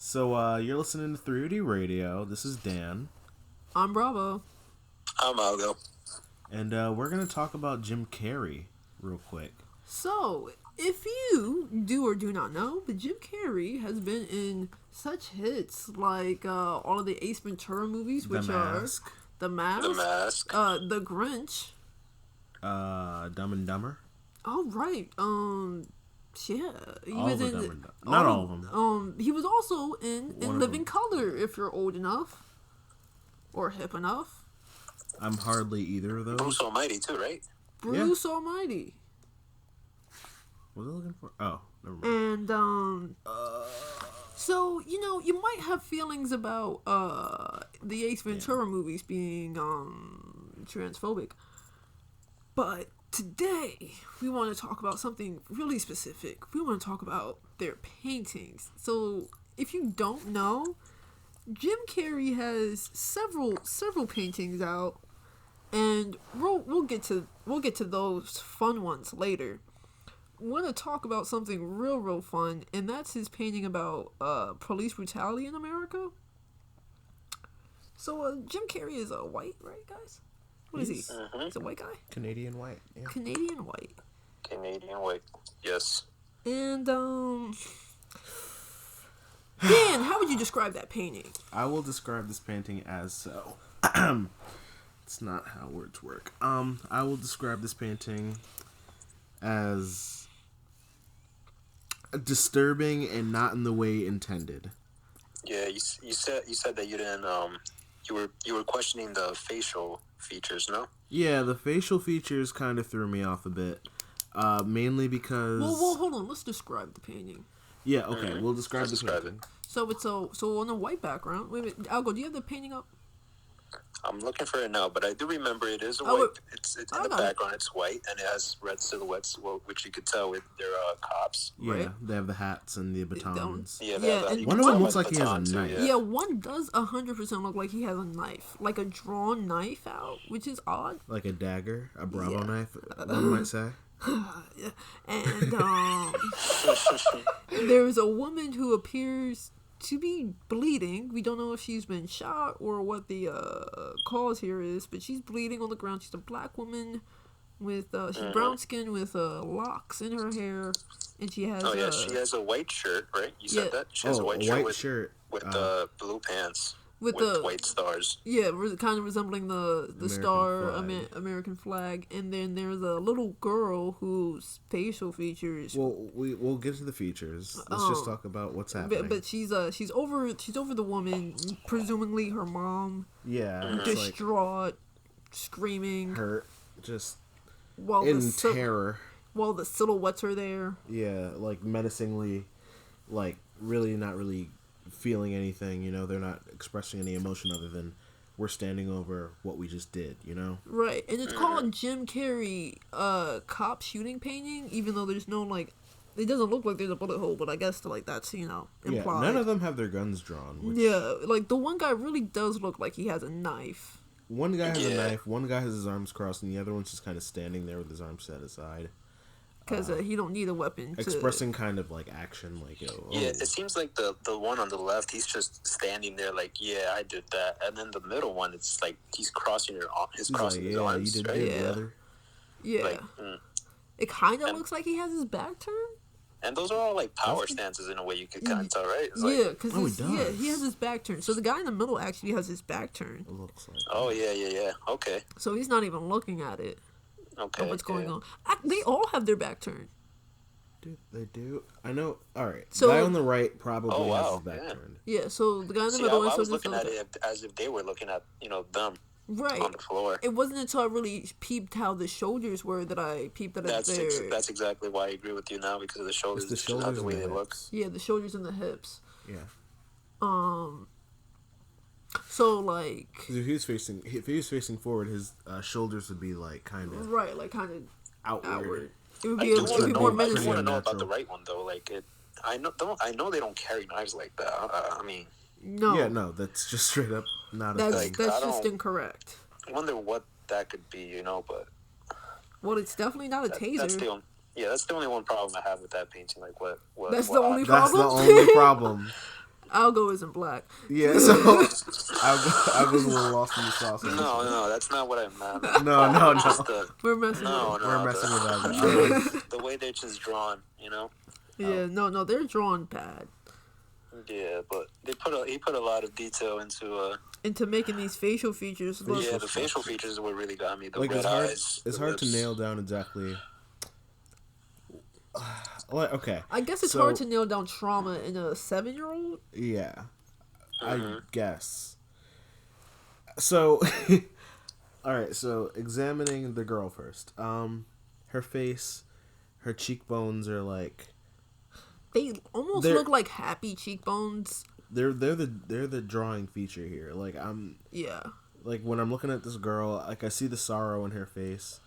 So, you're listening to THREEOD Radio. This is Dan. I'm Bravo. I'm Algo. And we're going to talk about Jim Carrey real quick. So, if you do or do not know, but Jim Carrey has been in such hits like all of the Ace Ventura movies, which are The Mask, The Grinch, Dumb and Dumber. Oh, right. Yeah. He All was of them in are dumb. Not all of them. He was also in Living them. Color, if you're old enough or hip enough. I'm hardly either of those. Bruce Almighty too, right? Bruce Almighty. What was I looking for? Oh, never mind. And so you might have feelings about the Ace Ventura movies being transphobic, but today we want to talk about something really specific. We want to talk about their paintings. So if you don't know, Jim Carrey has several paintings out, and we'll get to those fun ones later. I want to talk about something real fun, and that's his painting about police brutality in America. So Jim Carrey is white, right, guys? What is he? Mm-hmm. He's a white guy? Canadian white. Yeah. Canadian white. Canadian white. Yes. And Dan, how would you describe that painting? I will describe this painting as so. It's not how words work. I will describe this painting as disturbing and not in the way intended. Yeah, you said that you didn't you were questioning the facial features, no? Yeah, the facial features kind of threw me off a bit. Mainly because... Well, hold on. Let's describe the painting. Yeah, okay. We'll describe the painting. So it's so on a white background. Wait a minute. Algo, do you have the painting up? I'm looking for it now, but I do remember it is white. It's in the background. It's white, and it has red silhouettes, which you could tell with their cops. Yeah, right? They have the hats and the batons. And one of them looks like he has a knife. Yeah, one does 100% look like he has a knife, like a drawn knife out, which is odd. Like a dagger, a Bravo knife, one might say. And there's a woman who appears to be bleeding. We don't know if she's been shot or what the cause here is, but she's bleeding on the ground. She's a black woman with she's brown skin with locks in her hair, and she has she has a white shirt, right? You said that she has a white shirt with blue pants with white stars. Yeah, kind of resembling the American flag. And then there's a little girl whose facial features. Well, we'll get to the features. Let's just talk about what's happening. But she's over the woman, presumably her mom. Yeah, distraught, screaming, hurt, just terror. While the silhouettes are there. Yeah, like menacingly, like really not really feeling anything, they're not expressing any emotion other than we're standing over what we just did, Right, and it's called Jim Carrey cop shooting painting, even though there's no, it doesn't look like there's a bullet hole, but I guess, that's, implied. Yeah, none of them have their guns drawn. Yeah, the one guy really does look like he has a knife. One guy has a knife, one guy has his arms crossed, and the other one's just kind of standing there with his arms set aside. Because he don't need a weapon. Expressing kind of action, Yeah, it seems like the one on the left, he's just standing there yeah, I did that. And then the middle one, it's he's crossing his arms, you did right? Brother. Yeah. It kind of looks like he has his back turned. And those are all power stances in a way you could kind of tell, right? Because he has his back turned. So the guy in the middle actually has his back turned. It looks like. Oh, yeah. Okay. So he's not even looking at it. Okay. What's going on? They all have their back turned. Dude, they do. I know. All right. So the guy on the right probably has his back turned. Yeah. So the guy in the middle. I was looking at it as if they were looking at them. Right. On the floor. It wasn't until I really peeped how the shoulders were that I peeped that that's exactly why I agree with you now, because of the shoulders. It's the shoulders the way they look. Yeah, the shoulders and the hips. Yeah. So if he was facing forward, his shoulders would be kind of kind of outward. It would be more menacing. I want to know about the right one though. I know they don't carry knives like that. I mean, no. Yeah, no, that's just straight up not a thing. That's just incorrect. I wonder what that could be, but. Well, it's definitely not a taser. That's the only one problem I have with that painting. What That's the only problem. That's the only problem. Algo isn't black. Yeah, so I was a little lost in the sauce. No, that's not what I meant. No. Just the, We're messing no, with no, We're messing with the, Algo. the way they're just drawn, you know. Yeah, no, they're drawn bad. Yeah, but he put a lot of detail into making these facial features look. Yeah, the facial features is what really got me. The Like red eyes. it's hard to nail down exactly. Okay. I guess it's hard to nail down trauma in a 7-year-old. Yeah, I guess. So, all right. So examining the girl first. Her face, her cheekbones are like. They almost look like happy cheekbones. They're the drawing feature here. Like Yeah. Like when I'm looking at this girl, like I see the sorrow in her face,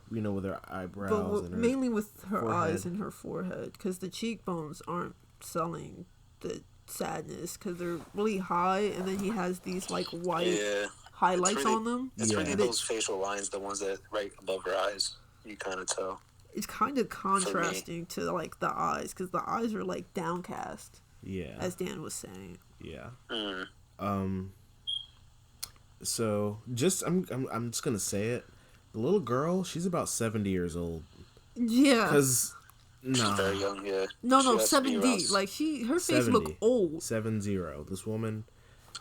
you know, with her eyebrows and her mainly with her forehead. eyes and her forehead, because the cheekbones aren't selling the sadness, because they're really high, and then he has these like white highlights on them. It's really those facial lines, the ones that right above her eyes. You kind of tell. It's kind of contrasting to like the eyes, because the eyes are like downcast. Yeah. As Dan was saying. Yeah. Mm. So just I'm just gonna say it. The little girl, she's about 70 years old. Yeah. Cause she's very young. Yeah. No, 70. Like her face 70. look old. 70. This woman.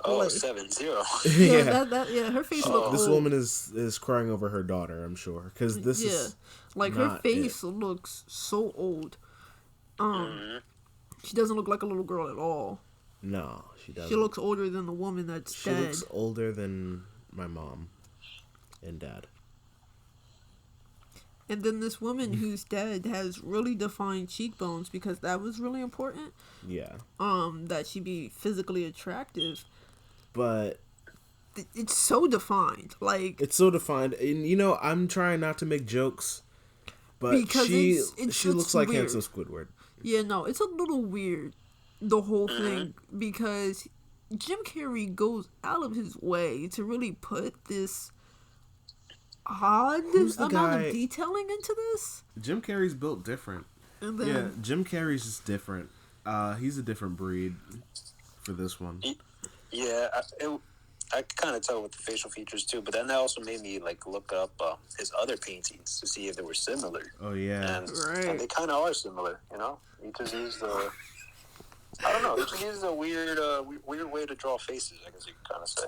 Oh, like, 70. Yeah, her face look old. This woman is crying over her daughter, I'm sure, because this is like her face looks so old. She doesn't look like a little girl at all. No, she doesn't. She looks older than the woman that's dead. She looks older than my mom and dad. And then this woman who's dead has really defined cheekbones, because that was really important. Yeah. That she be physically attractive. But it's so defined. Like, it's so defined, and you know, I'm trying not to make jokes, but because she it's looks like weird. handsome Squidward. Yeah, no, it's a little weird, the whole thing, because Jim Carrey goes out of his way to really put this odd amount of detailing into this. Jim Carrey's built different. And then, yeah, Jim Carrey's just different. He's a different breed for this one. Yeah, I could kind of tell with the facial features too, but then that also made me like look up his other paintings to see if they were similar. Oh yeah, and they kind of are similar. You know, he just used I don't know. He just uses a weird way to draw faces. I guess you can kind of say.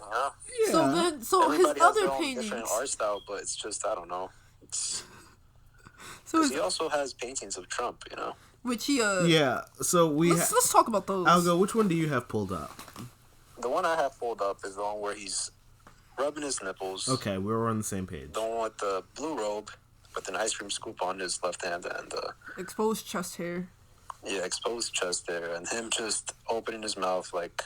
Yeah. So everybody his other has their own paintings, different art style, but it's just I don't know. So he also has paintings of Trump. You know, which he yeah. So let's talk about those. Algo, which one do you have pulled up? The one I have pulled up is the one where he's rubbing his nipples. Okay, we're on the same page. The one with the blue robe with an ice cream scoop on his left hand and exposed chest hair. Yeah, exposed chest hair, and him just opening his mouth like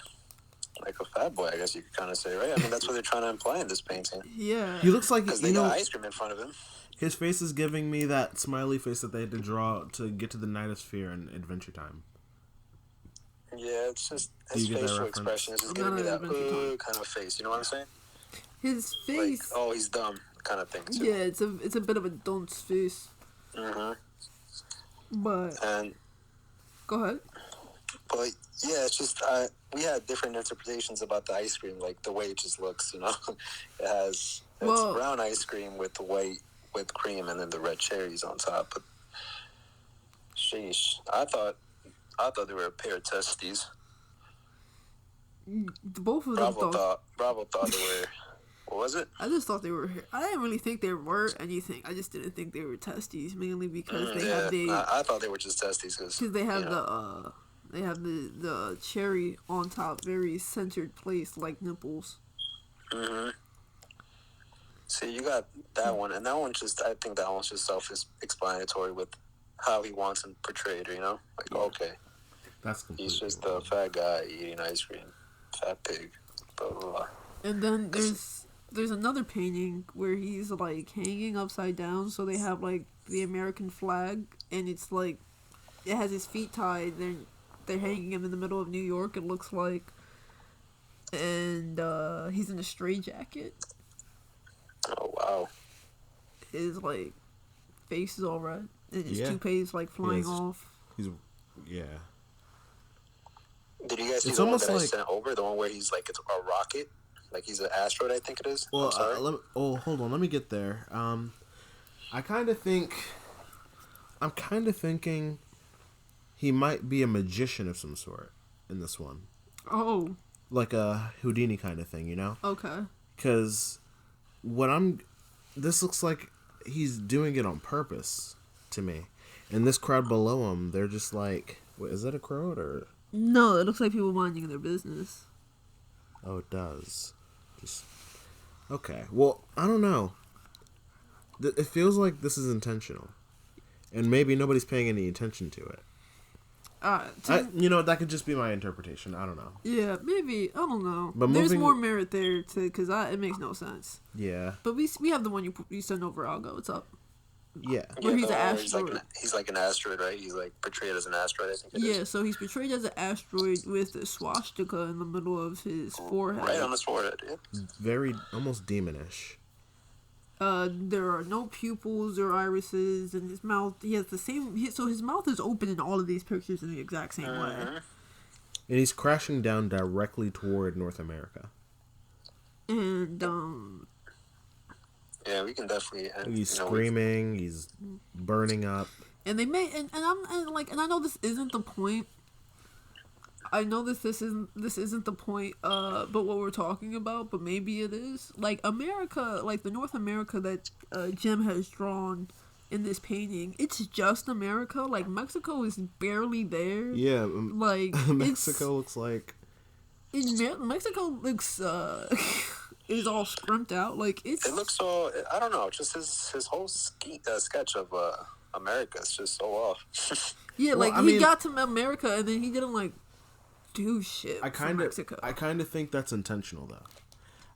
a fat boy, I guess you could kind of say, right? I mean, that's what they're trying to imply in this painting. Yeah. He looks like, because they got ice cream in front of him. His face is giving me that smiley face that they had to draw to get to the Nightosphere in Adventure Time. Yeah, it's just his facial expression is just giving me that kind of face. You know what I'm saying? His face. Like, oh, he's dumb kind of thing too. Yeah, it's a bit of a dunce face. But go ahead. But yeah, it's just we had different interpretations about the ice cream, like the way it just looks. You know, it's brown ice cream with the white whipped cream and then the red cherries on top. But sheesh, I thought they were a pair of testes. Both of them Bravo thought they were. What was it? I just thought they were. I didn't really think they were anything. I just didn't think they were testes, mainly because they have the. I thought they were just testes because they have the cherry on top, very centered place like nipples. See, you got that one, and that one I think that one's just self-explanatory with how he wants him portrayed. You know, like okay, he's just a fat guy eating ice cream, fat pig, blah blah blah. And then there's another painting where he's like hanging upside down, so they have like the American flag, and it's like it has his feet tied. They're hanging him in the middle of New York, it looks like, and he's in a straitjacket. Oh wow! His like face is all red, and his toupee's like flying off. Did you guys see the one that I sent over? The one where he's like, it's a rocket? Like he's an asteroid, I think it is. Well, hold on. Let me get there. I'm kind of thinking he might be a magician of some sort in this one. Oh. Like a Houdini kind of thing, you know? Okay. Because this looks like he's doing it on purpose to me. And this crowd below him, they're just like, wait, is that a crowd or? No, it looks like people minding their business. Oh, it does. Okay. Well, I don't know. It feels like this is intentional. And maybe nobody's paying any attention to it. That could just be my interpretation. I don't know. Yeah, maybe. I don't know. But there's more merit there, because it makes no sense. Yeah. But we have the one you sent over, Algo. What's up? Yeah. Where he's an asteroid. He's like an asteroid, right? He's like portrayed as an asteroid, I think it is. Yeah, so he's portrayed as an asteroid with a swastika in the middle of his forehead. Right on his forehead, yeah. Very, almost demonish. There are no pupils or irises in his mouth. He has the same... So his mouth is open in all of these pictures in the exact same way. And he's crashing down directly toward North America. And, yeah, we can definitely... he's screaming. He's burning up. And they may... And I know this isn't the point. I know this isn't the point, but what we're talking about, but maybe it is. Like, America, like the North America that Jim has drawn in this painting, it's just America. Like, Mexico is barely there. Yeah. Like, Mexico looks like... Mexico looks... is all scrimped out. Like, it's... It looks so... I don't know. Just his whole sketch of America is just so off. Yeah, well, like, he got to America, and then he didn't, like, do shit for Mexico. I kind of think that's intentional, though.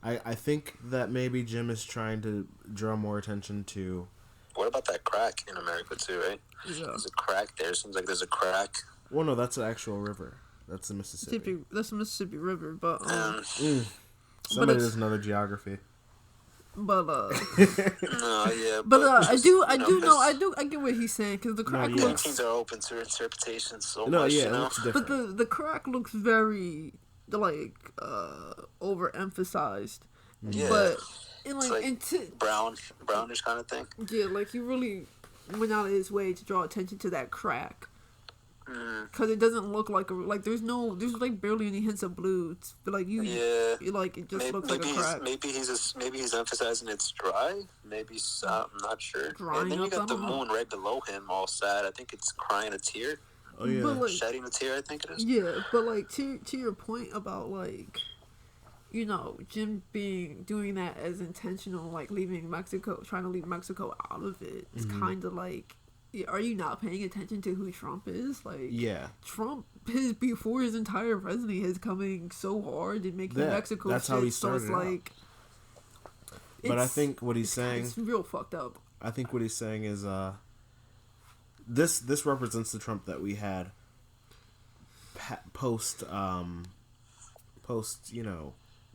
I think that maybe Jim is trying to draw more attention to... What about that crack in America, too, right? Yeah. There's a crack there. Seems like there's a crack. Well, no, that's an actual river. That's the Mississippi. That's the Mississippi River, but... Somebody does another geography. But no, yeah. But I get what he's saying, because the crack looks... Things are open to interpretation so much, yeah, you know? It looks different. But the crack looks very, like, overemphasized. Yeah. But, brownish kind of thing. Yeah, like, he really went out of his way to draw attention to that crack. Because it doesn't look like there's like barely any hints of blue. It's like like it just looks like a crack. Maybe he's emphasizing it's dry. Maybe I'm not sure. And then you got the moon right below him, all sad. I think it's crying a tear. Oh yeah, like, shedding a tear. I think it is. Yeah, but like to your point about like, you know, Jim doing that as intentional, like trying to leave Mexico out of it. It's kind of like. Are you not paying attention to who Trump is? Like, yeah, Trump before his entire presidency is coming so hard and making Mexico. That's how he started. So it's like, but I think what he's saying, it's real fucked up. I think what he's saying is, this represents the Trump that we had post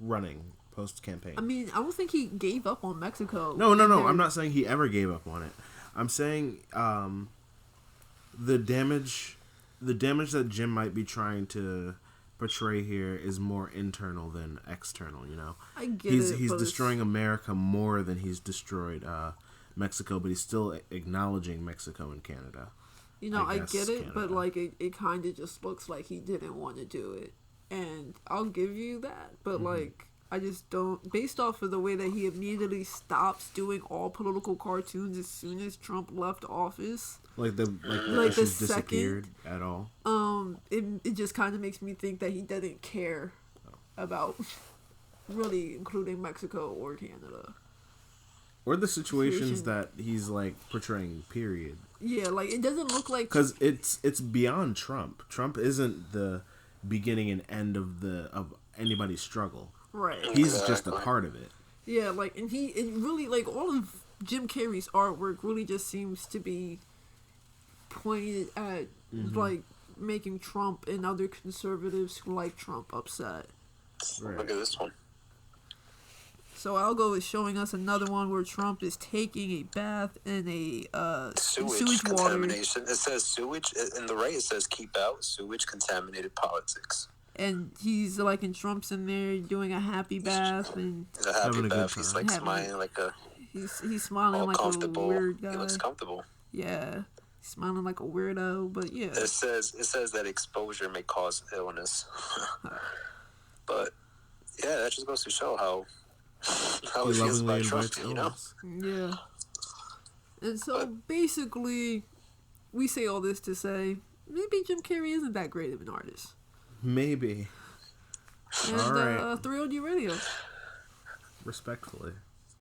running, post campaign. I mean, I don't think he gave up on Mexico. No. I'm not saying he ever gave up on it. I'm saying the damage that Jim might be trying to portray here is more internal than external, you know? I get he's it. He's destroying America more than he's destroyed Mexico, but he's still acknowledging Mexico and Canada. You know, I get it, Canada. But like it kind of just looks like he didn't want to do it. And I'll give you that, but like... I just don't, based off of the way that he immediately stops doing all political cartoons as soon as Trump left office. Like the issues disappeared at all. It just kind of makes me think that he doesn't care about really including Mexico or Canada. Or the situations that he's like portraying, period. Yeah, like it doesn't look like... Because it's beyond Trump. Trump isn't the beginning and end of anybody's struggle. Right. He's just a part of it. Yeah, like, and it really, like, all of Jim Carrey's artwork really just seems to be pointed at, like, making Trump and other conservatives who like Trump upset. Right. Look at this one. So Algo is showing us another one where Trump is taking a bath in a sewage contamination. Water. It says sewage. In the right, it says keep out sewage contaminated politics. and he's like in Trump's in there doing a happy bath and a happy bath. He's like smiling like a. He's smiling like a weird guy. He looks comfortable. Yeah, he's smiling like a weirdo. But yeah, it says that exposure may cause illness. But yeah, that just goes to show how he feels about Trump. You know. Yeah. And so basically, we say all this to say maybe Jim Carrey isn't that great of an artist. Maybe. And all right. THREEOD Radio. Respectfully.